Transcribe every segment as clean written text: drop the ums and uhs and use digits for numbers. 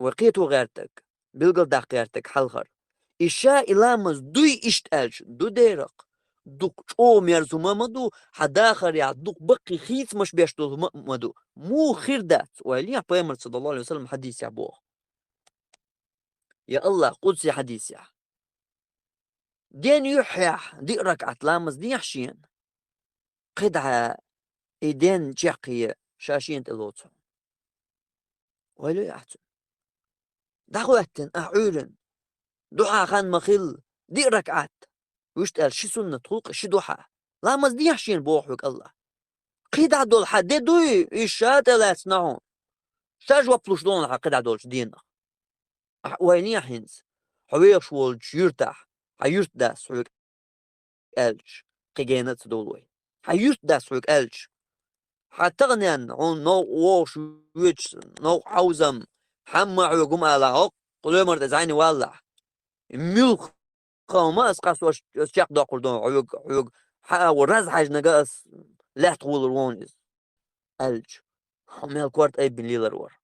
وقيت وغيرتك بالقل غيرتك حلخر إشا إلامز دوي إشت ألش دو ديرق دوك او ميرزو مدو حداخر يا دوك بقي خيث مش بيشتو مدو مو خير دات وليا بيامر صلى الله عليه وسلم حديث يا بوه يا الله قدسي حديث يا دين يحيح دي ركعت لامز دي يحشين قدعة إيدين جاقية شاشين تلوتهم ولو يحتم دعوتن أعولن دعاء خان مخل دي ركعت ويشتغل شي سنة طلق شي دعاء لامز دي يحشين بوحوك الله قدع دول حد دي دوي إيشات لا يصنعون شاج وبلوش دون قدع دول دينا وين يحينز حويش والج يرتاح حيرت داس حويك ألج قيجينت دولوي حيرت داس حويك ألج حتغنين عن نو ووش ويتش نو حوزم حما عيقوم على عق قلومر تزعيني والله ملخ ما اسقاس واش شاق داقل دون عيق ورز حاج نقاس لا تقول الوونز ألج حميل كوارت أي بن ليلر ور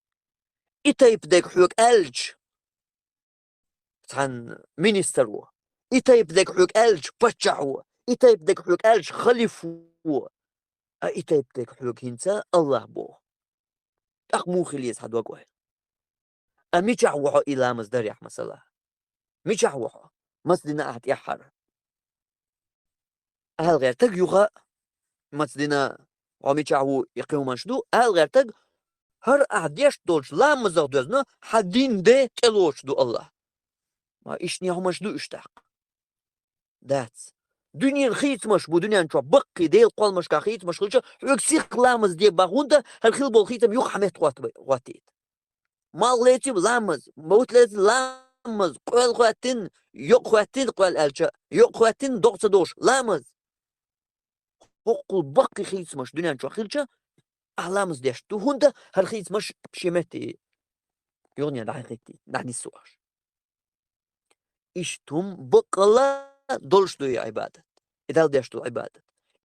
إتا يبدأك حوك ألج عن مينيستر هو إتا يبدأك حوك ألج بتشع هو إتا يبدأك حوك ألج خليف هو إتا يبدأك حوك هنسا الله بو أخ مو خليس حد وقوه أمي جعوحو إلى مصدر يح مسألة مي جعوحو مصدنا أحد يحر أهل غير تق يغا مصدنا ومي جعو يقيم منشدو أهل غير تق هر أحد يشدولش لا مزغدوزنا حدين دي تلوش دو الله ما إيش نيهو مشدو اشتاق داتس دنيا خيت مش بو دنيا نشوف بقي ديل قول مش كخيت مش خلشة يكسيق لامز دي باغوندا هالخيل بول خيتم يوخ حميت واتيت مال ليتي لامز موت ليتي لامز قول خواتين يوق خواتين قول الجا يوق خواتين دوقت دوش لامز قول بقي خيت مش دنيا نشوف خلشة لامز ديش تو هوندا هالخيت مش شيمتي يغني دعي خيتي دعني السواش إشتم بقلا دولش دو عبادة إذا ديش دو عبادة